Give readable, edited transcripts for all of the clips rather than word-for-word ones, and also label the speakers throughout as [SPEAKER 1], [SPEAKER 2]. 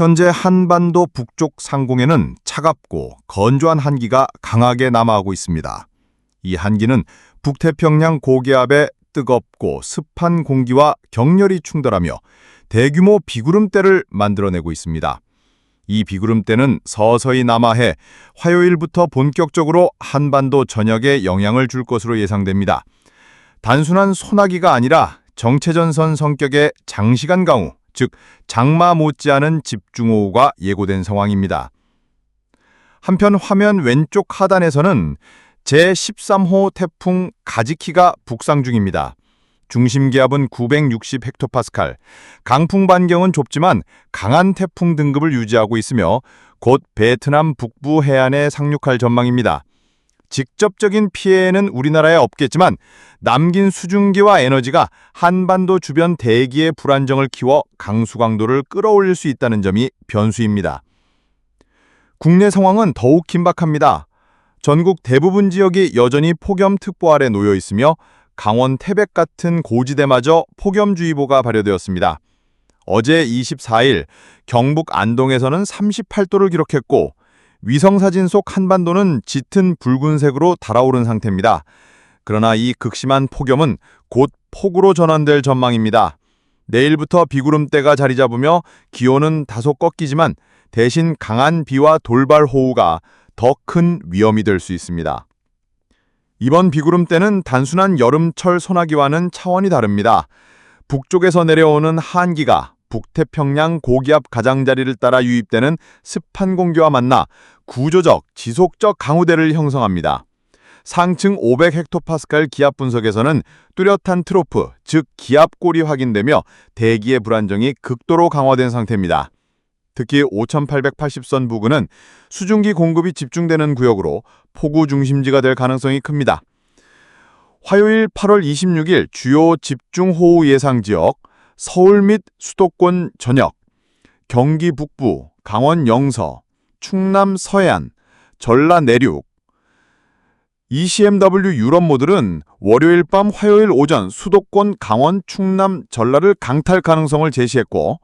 [SPEAKER 1] 현재 한반도 북쪽 상공에는 차갑고 건조한 한기가 강하게 남하하고 있습니다. 이 한기는 북태평양 고기압의 뜨겁고 습한 공기와 격렬히 충돌하며 대규모 비구름대를 만들어내고 있습니다. 이 비구름대는 서서히 남하해 화요일부터 본격적으로 한반도 전역에 영향을 줄 것으로 예상됩니다. 단순한 소나기가 아니라 정체전선 성격의 장시간 강우, 즉 장마 못지않은 집중호우가 예고된 상황입니다. 한편 화면 왼쪽 하단에서는 제13호 태풍 가지키가 북상 중입니다. 중심 기압은 960 헥토파스칼, 강풍 반경은 좁지만 강한 태풍 등급을 유지하고 있으며 곧 베트남 북부 해안에 상륙할 전망입니다. 직접적인 피해는 우리나라에 없겠지만 남긴 수증기와 에너지가 한반도 주변 대기의 불안정을 키워 강수 강도를 끌어올릴 수 있다는 점이 변수입니다. 국내 상황은 더욱 긴박합니다. 전국 대부분 지역이 여전히 폭염특보 아래 놓여 있으며 강원 태백 같은 고지대마저 폭염주의보가 발효되었습니다. 어제 24일 경북 안동에서는 38도를 기록했고 위성사진 속 한반도는 짙은 붉은색으로 달아오른 상태입니다. 그러나 이 극심한 폭염은 곧 폭우로 전환될 전망입니다. 내일부터 비구름대가 자리 잡으며 기온은 다소 꺾이지만 대신 강한 비와 돌발호우가 더 큰 위험이 될 수 있습니다. 이번 비구름대는 단순한 여름철 소나기와는 차원이 다릅니다. 북쪽에서 내려오는 한기가 북태평양 고기압 가장자리를 따라 유입되는 습한 공기와 만나 구조적, 지속적 강우대를 형성합니다. 상층 500헥토파스칼 기압 분석에서는 뚜렷한 트로프, 즉 기압골이 확인되며 대기의 불안정이 극도로 강화된 상태입니다. 특히 5880선 부근은 수증기 공급이 집중되는 구역으로 폭우 중심지가 될 가능성이 큽니다. 화요일 8월 26일 주요 집중호우 예상 지역 서울 및 수도권 전역, 경기 북부, 강원 영서, 충남 서해안, 전라 내륙, ECMW 유럽 모델은 월요일 밤 화요일 오전 수도권, 강원, 충남, 전라를 강탈 가능성을 제시했고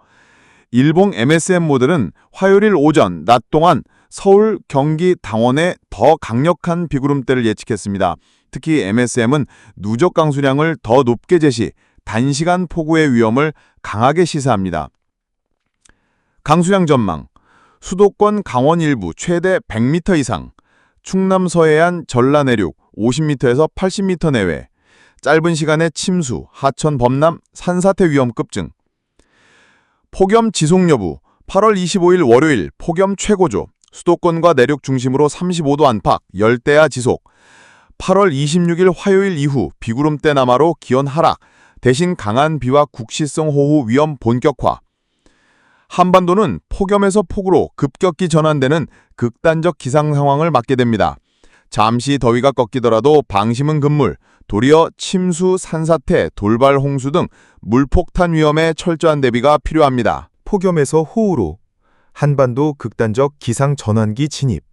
[SPEAKER 1] 일봉 MSM 모델은 화요일 오전, 낮 동안 서울, 경기, 당원에 더 강력한 비구름대를 예측했습니다. 특히 MSM은 누적 강수량을 더 높게 제시, 단시간 폭우의 위험을 강하게 시사합니다. 강수량 전망, 수도권, 강원 일부 최대 100m 이상, 충남 서해안, 전라 내륙 50m에서 80m 내외, 짧은 시간에 침수, 하천 범람, 산사태 위험 급증. 폭염 지속 여부, 8월 25일 월요일 폭염 최고조, 수도권과 내륙 중심으로 35도 안팎, 열대야 지속. 8월 26일 화요일 이후 비구름대 남하로 기온 하락, 대신 강한 비와 국시성 호우 위험 본격화. 한반도는 폭염에서 폭우로 급격히 전환되는 극단적 기상 상황을 맞게 됩니다. 잠시 더위가 꺾이더라도 방심은 금물, 도리어 침수, 산사태, 돌발 홍수 등 물폭탄 위험에 철저한 대비가 필요합니다.
[SPEAKER 2] 폭염에서 호우로 한반도 극단적 기상 전환기 진입.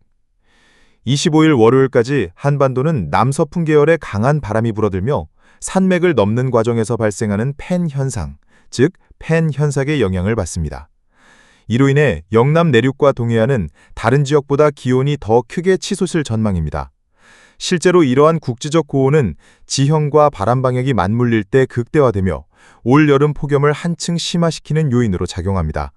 [SPEAKER 2] 25일 월요일까지 한반도는 남서풍 계열의 강한 바람이 불어들며 산맥을 넘는 과정에서 발생하는 팬 현상, 즉 팬 현상의 영향을 받습니다. 이로 인해 영남 내륙과 동해안은 다른 지역보다 기온이 더 크게 치솟을 전망입니다. 실제로 이러한 국지적 고온은 지형과 바람 방향이 맞물릴 때 극대화되며 올 여름 폭염을 한층 심화시키는 요인으로 작용합니다.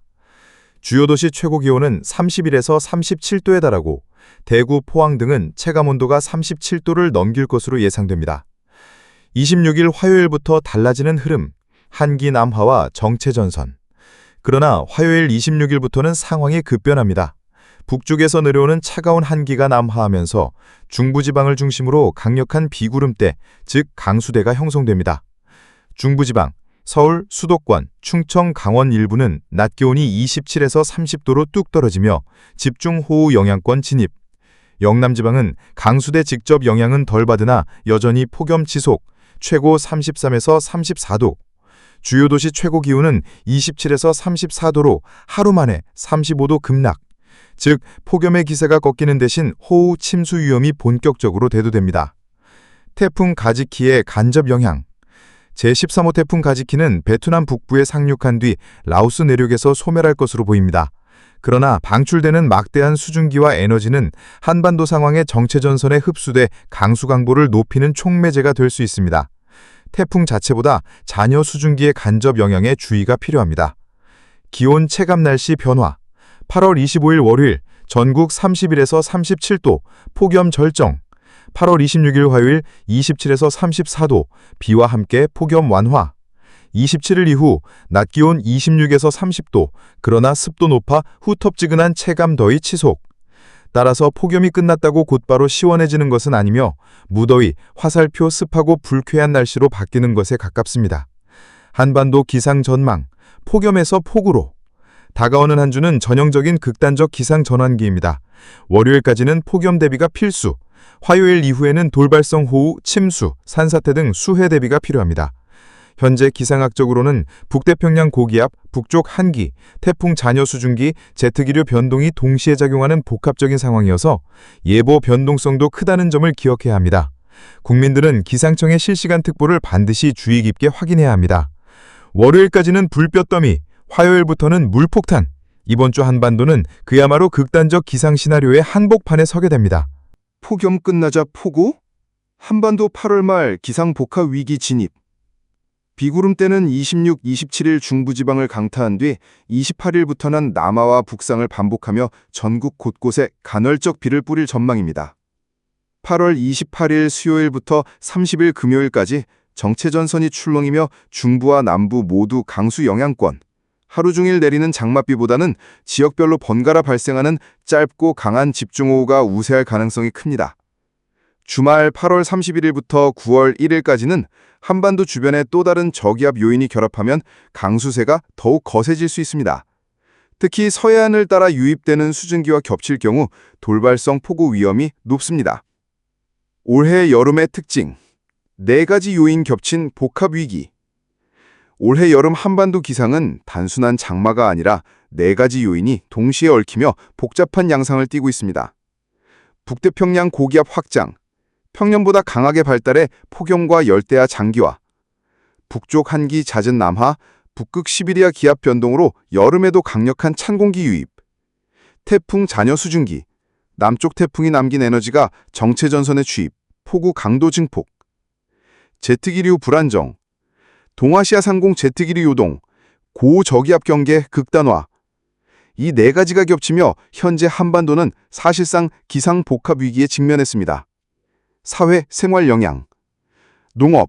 [SPEAKER 2] 주요 도시 최고 기온은 31에서 37도에 달하고 대구, 포항 등은 체감온도가 37도를 넘길 것으로 예상됩니다. 26일 화요일부터 달라지는 흐름, 한기 남하와 정체전선. 그러나 화요일 26일부터는 상황이 급변합니다. 북쪽에서 내려오는 차가운 한기가 남하하면서 중부지방을 중심으로 강력한 비구름대, 즉 강수대가 형성됩니다. 중부지방, 서울, 수도권, 충청, 강원 일부는 낮 기온이 27에서 30도로 뚝 떨어지며 집중호우 영향권 진입. 영남지방은 강수대 직접 영향은 덜 받으나 여전히 폭염 지속, 최고 33에서 34도. 주요 도시 최고 기온은 27에서 34도로 하루 만에 35도 급락. 즉 폭염의 기세가 꺾이는 대신 호우 침수 위험이 본격적으로 대두됩니다. 태풍 가지키의 간접 영향. 제13호 태풍 가지키는 베트남 북부에 상륙한 뒤 라오스 내륙에서 소멸할 것으로 보입니다. 그러나 방출되는 막대한 수증기와 에너지는 한반도 상황의 정체전선에 흡수돼 강수강보를 높이는 촉매제가 될 수 있습니다. 태풍 자체보다 잔여 수증기의 간접 영향에 주의가 필요합니다. 기온 체감 날씨 변화. 8월 25일 월요일 전국 31에서 37도, 폭염 절정. 8월 26일 화요일 27에서 34도, 비와 함께 폭염 완화. 27일 이후 낮 기온 26에서 30도, 그러나 습도 높아 후텁지근한 체감 더위 지속. 따라서 폭염이 끝났다고 곧바로 시원해지는 것은 아니며 무더위, 화살표 습하고 불쾌한 날씨로 바뀌는 것에 가깝습니다. 한반도 기상 전망, 폭염에서 폭우로. 다가오는 한 주는 전형적인 극단적 기상 전환기입니다. 월요일까지는 폭염 대비가 필수, 화요일 이후에는 돌발성 호우, 침수, 산사태 등 수해 대비가 필요합니다. 현재 기상학적으로는 북태평양 고기압, 북쪽 한기, 태풍 잔여 수증기, 제트기류 변동이 동시에 작용하는 복합적인 상황이어서 예보 변동성도 크다는 점을 기억해야 합니다. 국민들은 기상청의 실시간 특보를 반드시 주의 깊게 확인해야 합니다. 월요일까지는 불볕더미, 화요일부터는 물폭탄. 이번 주 한반도는 그야말로 극단적 기상 시나리오의 한복판에 서게 됩니다.
[SPEAKER 1] 폭염 끝나자 폭우? 한반도 8월 말 기상 복합 위기 진입. 비구름대는 26, 27일 중부지방을 강타한 뒤 28일부터는 남하와 북상을 반복하며 전국 곳곳에 간헐적 비를 뿌릴 전망입니다. 8월 28일 수요일부터 30일 금요일까지 정체전선이 출렁이며 중부와 남부 모두 강수 영향권. 하루 종일 내리는 장맛비보다는 지역별로 번갈아 발생하는 짧고 강한 집중호우가 우세할 가능성이 큽니다. 주말 8월 31일부터 9월 1일까지는 한반도 주변에 또 다른 저기압 요인이 결합하면 강수세가 더욱 거세질 수 있습니다. 특히 서해안을 따라 유입되는 수증기와 겹칠 경우 돌발성 폭우 위험이 높습니다. 올해 여름의 특징, 4가지 요인 겹친 복합 위기. 올해 여름 한반도 기상은 단순한 장마가 아니라 4가지 요인이 동시에 얽히며 복잡한 양상을 띠고 있습니다. 북태평양 고기압 확장, 평년보다 강하게 발달해 폭염과 열대야 장기화, 북쪽 한기 잦은 남하, 북극 시베리아 기압 변동으로 여름에도 강력한 찬 공기 유입, 태풍 잔여 수증기, 남쪽 태풍이 남긴 에너지가 정체전선에 주입, 폭우 강도 증폭, 제트기류 불안정, 동아시아 상공 제트기류 요동, 고저기압 경계 극단화. 이 4가지가 겹치며 현재 한반도는 사실상 기상 복합 위기에 직면했습니다. 사회, 생활 영향. 농업,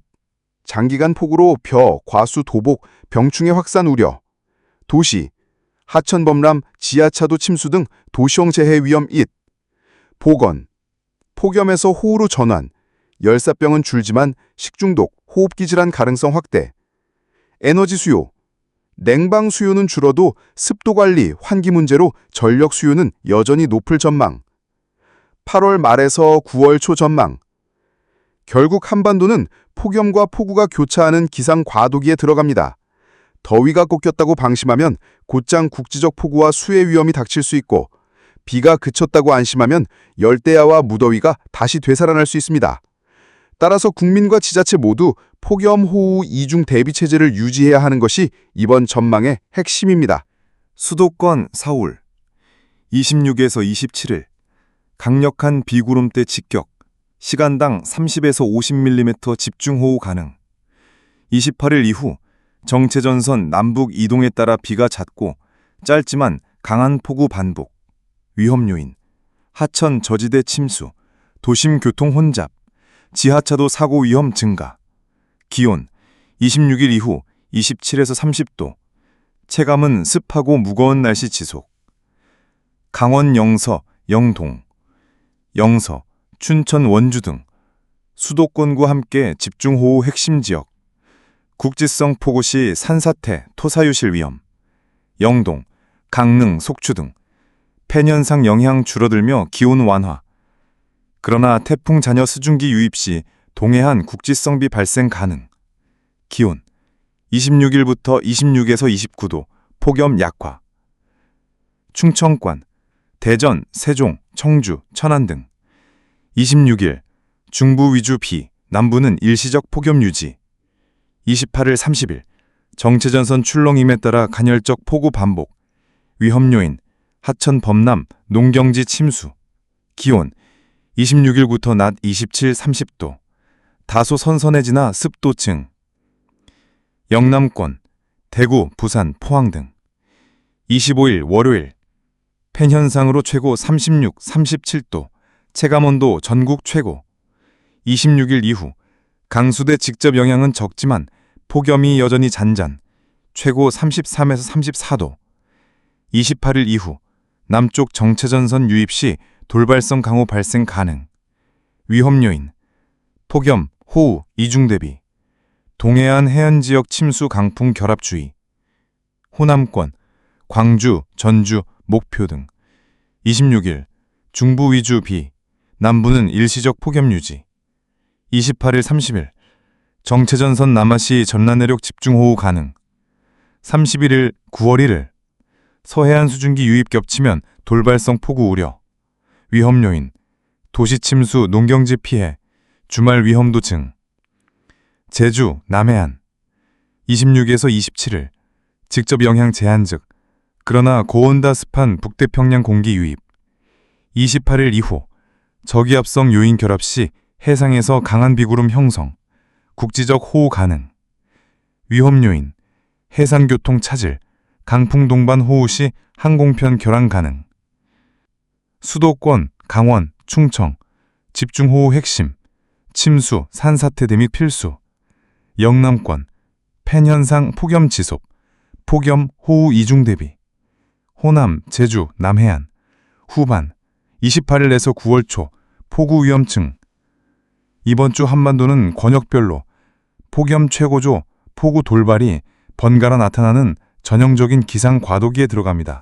[SPEAKER 1] 장기간 폭우로 벼, 과수, 도복, 병충해 확산 우려. 도시, 하천 범람, 지하차도 침수 등 도시형 재해 위험 잇. 보건, 폭염에서 호우로 전환. 열사병은 줄지만 식중독, 호흡기 질환 가능성 확대. 에너지 수요. 냉방 수요는 줄어도 습도 관리, 환기 문제로 전력 수요는 여전히 높을 전망. 8월 말에서 9월 초 전망. 결국 한반도는 폭염과 폭우가 교차하는 기상 과도기에 들어갑니다. 더위가 꺾였다고 방심하면 곧장 국지적 폭우와 수해 위험이 닥칠 수 있고, 비가 그쳤다고 안심하면 열대야와 무더위가 다시 되살아날 수 있습니다. 따라서 국민과 지자체 모두 폭염, 호우 이중 대비 체제를 유지해야 하는 것이 이번 전망의 핵심입니다. 수도권 서울 26에서 27일 강력한 비구름대 직격, 시간당 30에서 50mm 집중호우 가능. 28일 이후 정체전선 남북 이동에 따라 비가 잦고 짧지만 강한 폭우 반복. 위험 요인, 하천 저지대 침수, 도심 교통 혼잡, 지하차도 사고 위험 증가. 기온 26일 이후 27에서 30도. 체감은 습하고 무거운 날씨 지속. 강원 영서, 영동, 영서, 춘천 원주 등 수도권과 함께 집중호우 핵심 지역. 국지성 폭우 시 산사태, 토사유실 위험. 영동, 강릉, 속초 등 팬현상 영향 줄어들며 기온 완화. 그러나 태풍 잔여 수증기 유입 시 동해안 국지성비 발생 가능. 기온 26일부터 26에서 29도, 폭염 약화. 충청권, 대전, 세종, 청주, 천안 등 26일 중부 위주 비, 남부는 일시적 폭염 유지. 28일 30일 정체전선 출렁임에 따라 간헐적 폭우 반복. 위험 요인 하천 범람, 농경지 침수. 기온 26일부터 낮 27, 30도. 다소 선선해지나 습도 증. 영남권 대구, 부산, 포항 등 25일 월요일 팬 현상으로 최고 36, 37도. 체감온도 전국 최고. 26일 이후 강수대 직접 영향은 적지만 폭염이 여전히 잔잔. 최고 33에서 34도. 28일 이후 남쪽 정체전선 유입 시 돌발성 강우 발생 가능. 위험 요인 폭염, 호우, 이중 대비. 동해안 해안 지역 침수 강풍 결합 주의. 호남권 광주, 전주, 목표 등 26일 중부 위주 비, 남부는 일시적 폭염 유지. 28일 30일 정체전선 남하시 전남 내륙 집중호우 가능. 31일 9월 1일 서해안 수증기 유입 겹치면 돌발성 폭우 우려. 위험 요인 도시 침수, 농경지 피해, 주말 위험도 증. 제주, 남해안 26에서 27일 직접 영향 제한적, 그러나 고온다 습한 북태평양 공기 유입. 28일 이후 저기압성 요인 결합 시 해상에서 강한 비구름 형성, 국지적 호우 가능. 위험 요인 해상교통 차질, 강풍 동반 호우 시 항공편 결항 가능. 수도권, 강원, 충청 집중호우 핵심, 침수, 산사태 대미 필수. 영남권 팬 현상 폭염 지속, 폭염, 호우 이중 대비. 호남, 제주, 남해안 후반 28일에서 9월 초 폭우 위험층. 이번 주 한반도는 권역별로 폭염 최고조, 폭우 돌발이 번갈아 나타나는 전형적인 기상 과도기에 들어갑니다.